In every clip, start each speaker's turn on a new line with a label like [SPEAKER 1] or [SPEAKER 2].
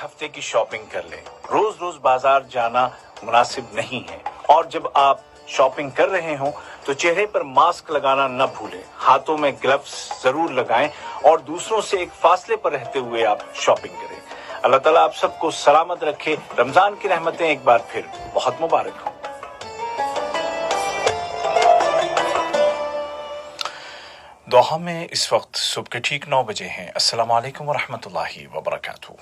[SPEAKER 1] ہفتے کی شاپنگ کر لیں۔ روز روز بازار جانا مناسب نہیں ہے، اور جب آپ شاپنگ کر رہے ہوں تو چہرے پر ماسک لگانا نہ بھولیں، ہاتھوں میں گلوز ضرور لگائیں اور دوسروں سے ایک فاصلے پر رہتے ہوئے آپ شاپنگ کریں۔ اللہ تعالیٰ آپ سب کو سلامت رکھے۔ رمضان کی رحمتیں ایک بار پھر بہت مبارک ہوں۔ دوحہ میں اس وقت صبح کے ٹھیک 9 بجے ہیں۔ السلام علیکم ورحمۃ اللہ وبرکاتہ۔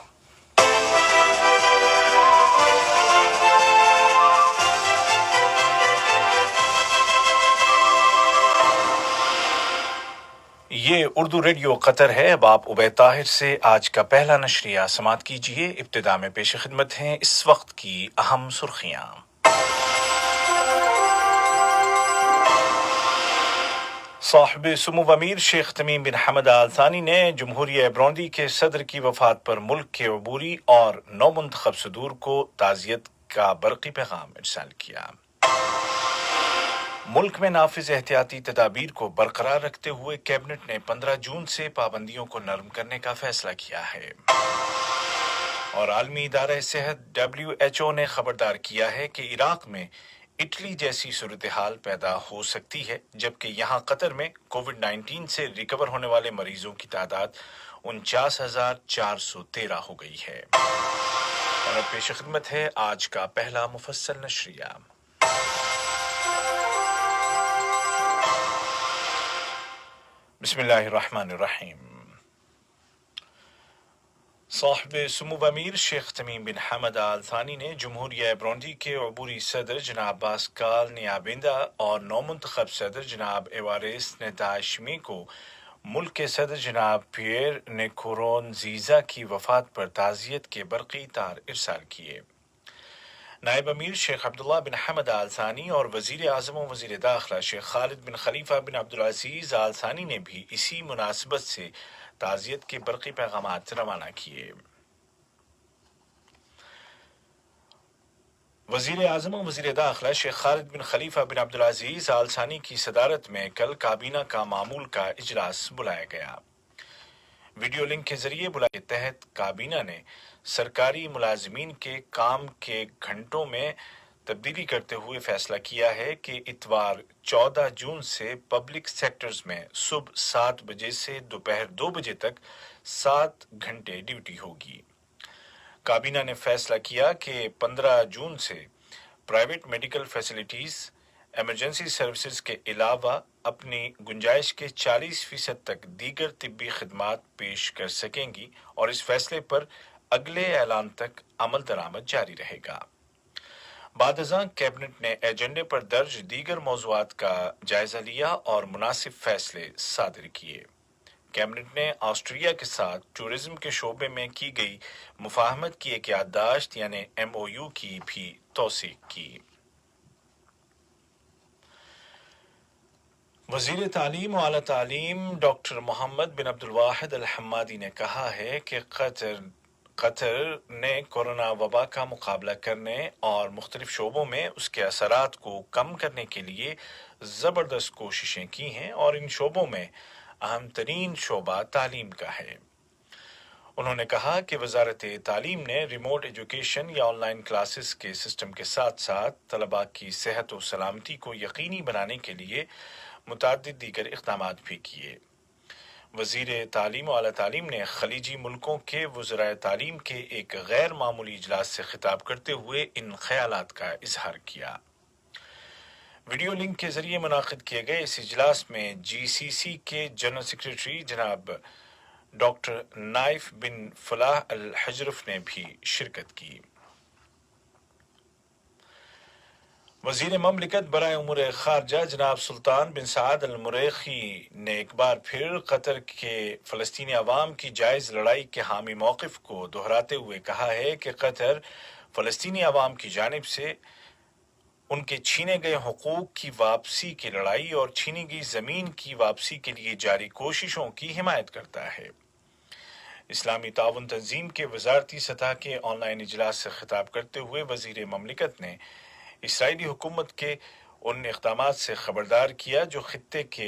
[SPEAKER 1] یہ اردو ریڈیو قطر ہے۔ اب آپ عبید طاہر سے آج کا پہلا نشریہ سماعت کیجیے۔ ابتدا میں پیش خدمت ہیں اس وقت کی اہم سرخیاں۔ صاحب سمو امیر شیخ تمیم بن حمد آل ثانی نے جمہوریہ برونڈی کے صدر کی وفات پر ملک کے عبوری اور نو منتخب صدور کو تعزیت کا برقی پیغام ارسال کیا۔ ملک میں نافذ احتیاطی تدابیر کو برقرار رکھتے ہوئے کیبنٹ نے 15 جون سے پابندیوں کو نرم کرنے کا فیصلہ کیا ہے۔ اور عالمی ادارہ صحت WHO نے خبردار کیا ہے کہ عراق میں اٹلی جیسی صورتحال پیدا ہو سکتی ہے، جبکہ یہاں قطر میں کووڈ-19 سے ریکور ہونے والے مریضوں کی تعداد 49,413 ہو گئی ہے۔ اور اب پیش خدمت ہے آج کا پہلا مفصل نشریہ۔ بسم اللہ الرحمن الرحیم۔ صاحب سمو امیر شیخ تمیم بن حمد آل ثانی نے جمہوریہ برونڈی کے عبوری صدر جناب پاسکال نیابیندا اور نو منتخب صدر جناب ایوارسٹ نیتاشمی کو ملک کے صدر جناب پیئر نکورونزیزا کی وفات پر تعزیت کے برقی تار ارسال کیے۔ نائب امیر شیخ عبداللہ بن حمد آل ثانی اور وزیر اعظم و وزیر داخلہ شیخ خالد بن خلیفہ بن عبدالعزیز آل ثانی نے بھی اسی مناسبت سے تعزیت کے برقی پیغامات روانہ کیے۔ وزیر اعظم و وزیر داخلہ شیخ خالد بن خلیفہ بن عبدالعزیز آل ثانی کی صدارت میں کل کابینہ کا معمول کا اجلاس بلایا گیا۔ ویڈیو لنک کے ذریعے بلائے کے تحت کابینہ نے سرکاری ملازمین کے کام کے گھنٹوں میں تبدیلی کرتے ہوئے فیصلہ کیا ہے کہ اتوار 14 جون سے پبلک سیکٹرز میں صبح 7 بجے سے دوپہر 2 بجے تک 7 گھنٹے ڈیوٹی ہوگی۔ کابینہ نے فیصلہ کیا کہ 15 جون سے private medical facilities emergency services کے علاوہ اپنی گنجائش کے 40% تک دیگر طبی خدمات پیش کر سکیں گی، اور اس فیصلے پر اگلے اعلان تک عمل درآمد جاری رہے گا۔ بعد ازاں کیبنٹ نے ایجنڈے پر درج دیگر موضوعات کا جائزہ لیا اور مناسب فیصلے صادر کیے۔ کیبنٹ نے آسٹریا کے ساتھ ٹورزم کے شعبے میں کی گئی مفاہمت کی ایک یادداشت یعنی MOU کی بھی توثیق کی۔ وزیر تعلیم و اعلیٰ تعلیم ڈاکٹر محمد بن عبد الواحد الحمادی نے کہا ہے کہ قطر نے کورونا وبا کا مقابلہ کرنے اور مختلف شعبوں میں اس کے اثرات کو کم کرنے کے لیے زبردست کوششیں کی ہیں، اور ان شعبوں میں اہم ترین شعبہ تعلیم کا ہے۔ انہوں نے کہا کہ وزارت تعلیم نے ریموٹ ایجوکیشن یا آن لائن کلاسز کے سسٹم کے ساتھ ساتھ طلباء کی صحت و سلامتی کو یقینی بنانے کے لیے متعدد دیگر اقدامات بھی کیے۔ وزیر تعلیم و اعلیٰ تعلیم نے خلیجی ملکوں کے وزرائے تعلیم کے ایک غیر معمولی اجلاس سے خطاب کرتے ہوئے ان خیالات کا اظہار کیا۔ ویڈیو لنک کے ذریعے منعقد کیے گئے اس اجلاس میں GCC کے جنرل سیکریٹری جناب ڈاکٹر نائف بن فلاح الحجرف نے بھی شرکت کی۔ وزیر مملکت برائے امور خارجہ جناب سلطان بن سعد المریخی نے ایک بار پھر قطر کے فلسطینی عوام کی جائز لڑائی کے حامی موقف کو دہراتے ہوئے کہا ہے کہ قطر فلسطینی عوام کی جانب سے ان کے چھینے گئے حقوق کی واپسی کی لڑائی اور چھینی گئی زمین کی واپسی کے لیے جاری کوششوں کی حمایت کرتا ہے۔ اسلامی تعاون تنظیم کے وزارتی سطح کے آن لائن اجلاس سے خطاب کرتے ہوئے وزیر مملکت نے اسرائیلی حکومت کے ان اقدامات سے خبردار کیا جو خطے کے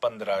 [SPEAKER 1] 15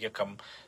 [SPEAKER 1] 1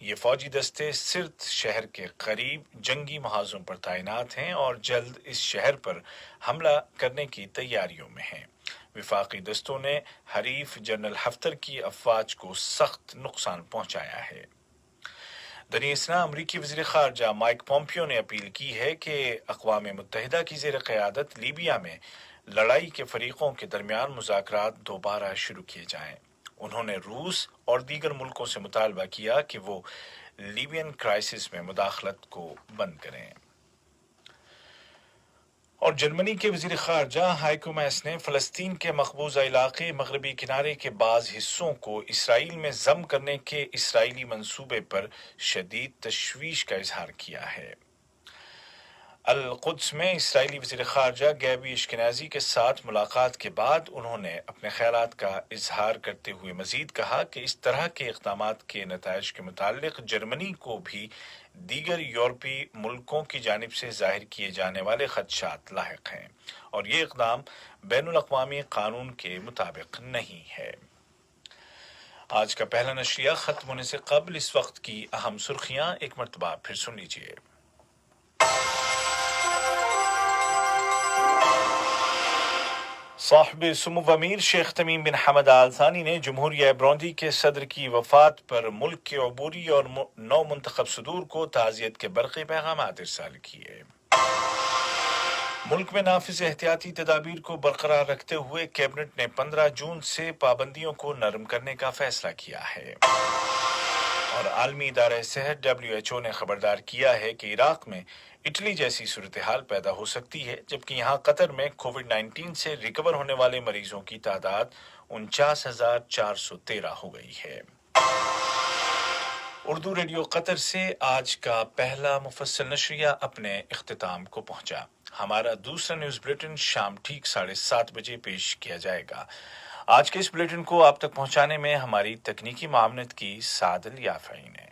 [SPEAKER 1] یہ فوجی دستے سرت شہر کے قریب جنگی محاذوں پر تعینات ہیں اور جلد اس شہر پر حملہ کرنے کی تیاریوں میں ہیں۔ وفاقی دستوں نے حریف جنرل حفتر کی افواج کو سخت نقصان پہنچایا ہے۔ دنیا اسنا امریکی وزیر خارجہ مائک پومپیو نے اپیل کی ہے کہ اقوام متحدہ کی زیر قیادت لیبیا میں لڑائی کے فریقوں کے درمیان مذاکرات دوبارہ شروع کیے جائیں۔ انہوں نے روس اور دیگر ملکوں سے مطالبہ کیا کہ وہ لیبین کرائسس میں مداخلت کو بند کریں۔ اور جرمنی کے وزیر خارجہ ہائیکو میس نے فلسطین کے مقبوضہ علاقے مغربی کنارے کے بعض حصوں کو اسرائیل میں ضم کرنے کے اسرائیلی منصوبے پر شدید تشویش کا اظہار کیا ہے۔ القدس میں اسرائیلی وزیر خارجہ گیبی اشکنازی کے ساتھ ملاقات کے بعد انہوں نے اپنے خیالات کا اظہار کرتے ہوئے مزید کہا کہ اس طرح کے اقدامات کے نتائج کے متعلق جرمنی کو بھی دیگر یورپی ملکوں کی جانب سے ظاہر کیے جانے والے خدشات لاحق ہیں اور یہ اقدام بین الاقوامی قانون کے مطابق نہیں ہے۔ آج کا پہلا نشریہ ختم ہونے سے قبل اس وقت کی اہم سرخیاں ایک مرتبہ پھر سن لیجیے۔ صاحب سمو امیر شیخ تمیم بن حمد آل ثانی نے جمہوریہ برونڈی کے صدر کی وفات پر ملک کے عبوری اور نو منتخب صدور کو تعزیت کے برقی پیغامات ارسال کیے۔ ملک میں نافذ احتیاطی تدابیر کو برقرار رکھتے ہوئے کیبنٹ نے 15 جون سے پابندیوں کو نرم کرنے کا فیصلہ کیا ہے۔ اور عالمی ادارہ صحت WHO نے خبردار کیا ہے کہ عراق میں اٹلی جیسی صورتحال پیدا ہو سکتی ہے، جبکہ یہاں قطر میں کووڈ-19 سے ریکور ہونے والے مریضوں کی تعداد 49,413 ہو گئی ہے۔ اردو ریڈیو قطر سے آج کا پہلا مفصل نشریہ اپنے اختتام کو پہنچا۔ ہمارا دوسرا نیوز بلیٹن شام ٹھیک 7:30 بجے پیش کیا جائے گا۔ آج کے اس بلیٹن کو آپ تک پہنچانے میں ہماری تکنیکی معاونت کی سعد الیافعی نے۔